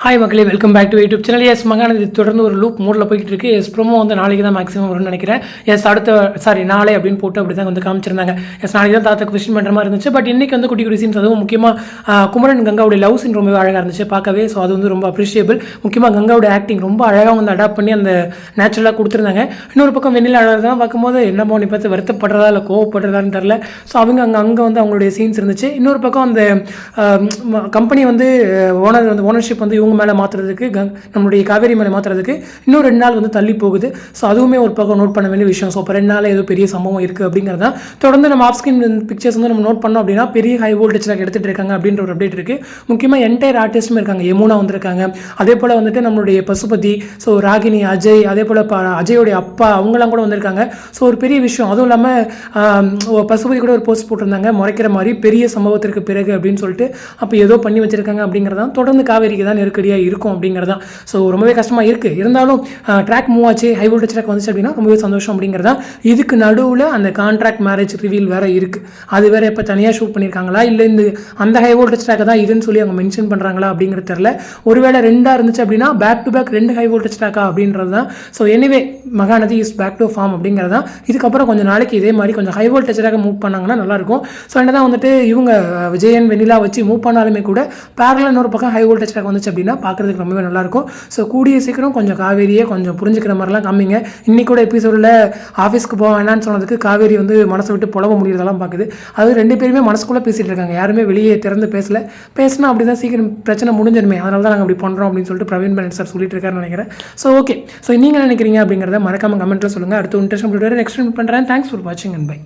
Hi மக்களே, welcome back to YouTube channel. எஸ் மகான் இது தொடர்ந்து ஒரு லூப் மோடில் போய்கிட்டு இருக்கு. எஸ் ப்ரோமோ வந்து நாளைக்கு தான் மேக்ஸிமம் வரும்னு நினைக்கிறேன். எஸ் நாளை அப்படின்னு போட்டு அப்படி தான் வந்து காமிச்சிருந்தாங்க. எஸ் நாளைக்கு தான் தாத்தா கொஸ்டின் பண்ணுற மாதிரி இருந்துச்சு. பட் இன்றைக்கி வந்து குட்டி குட்டி சீன்ஸ், அதுவும் முக்கியமாக குமரன் கங்காவுடைய லவ் சீன் ரொம்பவே அழகாக இருந்துச்சு பார்க்கவே. ஸோ அது வந்து ரொம்ப அப்ரிஷியபிள். முக்கியமாக கங்காவுடைய ஆக்டிங் ரொம்ப அழகாக வந்து அடாப்ட் பண்ணி அந்த நேச்சுரலாக கொடுத்துருந்தாங்க. இன்னொரு பக்கம் வெண்ணில் அழகாக பார்க்கும்போது என்ன பண்ணி பார்த்து வருத்தப்படுறதா இல்லை கோவப்படுறதான்னு தெரில. ஸோ அங்கே வந்து அவங்களுடைய சீன்ஸ் இருந்துச்சு. இன்னொரு பக்கம் அந்த கம்பெனி வந்து ஓனர்ஷிப் வந்து இவங்க மேலே மாற்றுறதுக்கு, நம்மளுடைய காவேரி மேலே மாற்றுறதுக்கு இன்னும் 2 நாள் வந்து தள்ளி போகுது. ஸோ அதுவுமே ஒரு பக்கம் நோட் பண்ண வேண்டிய விஷயம். ஸோ இப்போ 2 நாள் ஏதோ பெரிய சம்பவம் இருக்குது அப்படிங்கிறது தான். தொடர்ந்து நம்ம ஆஃப் ஸ்க்ரீன் பிக்சர்ஸ் வந்து நம்ம நோட் பண்ணோம் அப்படின்னா பெரிய ஹை வோல்டேஜ் எடுத்துகிட்டு இருக்காங்க அப்படின்ற ஒரு அப்டேட் இருக்குது. முக்கியமாக என்டையர் ஆர்டிஸ்ட்டுமே இருக்காங்க. யமுனா வந்திருக்காங்க. அதே போல் வந்துட்டு நம்மளுடைய பசுபதி, ஸோ ராகினி, அஜய், அதே போல் அஜயோடைய அப்பா அவங்களாம் கூட வந்திருக்காங்க. ஸோ ஒரு பெரிய விஷயம். அதுவும் இல்லாமல் பசுபதி கூட ஒரு போஸ்ட் போட்டிருந்தாங்க, முறைக்கிற மாதிரி பெரிய சம்பவத்திற்கு பிறகு அப்படின்னு சொல்லிட்டு. அப்போ ஏதோ பண்ணி வச்சிருக்காங்க அப்படிங்கிறதான். தொடர்ந்து காவேரிக்கு தான் நெருக்கடியாக இருக்கும் அப்படிங்கிறது தான். ஸோ ரொம்பவே கஷ்டமாக இருக்குது. இருந்தாலும் ட்ராக் மூவ் ஆச்சு, ஹை வோல்டேஜ் ட்ராக் வந்துச்சு அப்படின்னா ரொம்பவே சந்தோஷம் அப்படிங்கிறதா. இதுக்கு நடுவில் அந்த கான்ட்ராக்ட் மேரேஜ் ரிவீல் வேறு இருக்குது. அது வேறு இப்போ தனியாக ஷூட் பண்ணியிருக்காங்களா, இல்லை அந்த ஹை வோல்டேஜ் ட்ராக் தான் இதுன்னு சொல்லி அவங்க மென்ஷன் பண்ணுறாங்களா அப்படிங்கிறது தெரில. ஒருவேளை 2 இருந்துச்சு அப்படின்னா back to back 2 high voltage ட்ராக்கா அப்படின்றது தான். So anyway Mahanadi is back to form அப்படிங்கிறது தான். இதுக்கப்புறம் கொஞ்சம் நாளைக்கு இதே மாதிரி கொஞ்சம் ஹை வோல்டேஜ் ட்ராக் மூவ் பண்ணாங்கன்னா நல்லாயிருக்கும். ஸோ என்ன தான் வந்துட்டு இவங்க விஜயன் வெண்ணிலா வச்சு மூவ் பண்ணாலுமே கூட பேரலாக இன்னொரு பக்கம் ஹை வோல்டேஜ் ட்ராக் வந்துச்சு அப்படின்னா பார்க்குறதுக்கு ரொம்பவே நல்லாயிருக்கும். ஸோ கூடிய சீக்கிரம் கொஞ்சம் காவேரியை கொஞ்சம் புரிஞ்சுக்கிற மாதிரிலாம் காமிங்க. இன்றைக்கி கூட எபிசோடில் ஆஃபீஸ்க்கு போக வேணான்னு சொன்னதுக்கு காவேரி வந்து மனசை விட்டு புலவ முடியறதெல்லாம் பார்க்குது. அது 2 பேருமே மனசுக்குள்ளே பேசிகிட்டு இருக்காங்க. யாருமே வெளியே திறந்து பேசினா அப்படி தான் சீக்கிரம் பிரச்சனை முடிஞ்சிடுமே. அதனால தான் நாங்கள் அப்படி பண்ணுறோம் அப்படின்னு சொல்லிட்டு பிரவீன் பனன் சார் சொல்லிட்டு இருக்காருன்னு நினைக்கிறேன். ஸோ ஓகே, ஸோ நீங்கள் நினைக்கிறீங்க அப்படிங்கிறத மறக்காமல் கமெண்ட்டில் சொல்லுங்கள். அடுத்து இன்ட்ரெஸ்ட் நெக்ஸ்ட் பண்ணுறேன். தேங்க்ஸ் ஃபார் வாட்சிங் அண்ட் பை.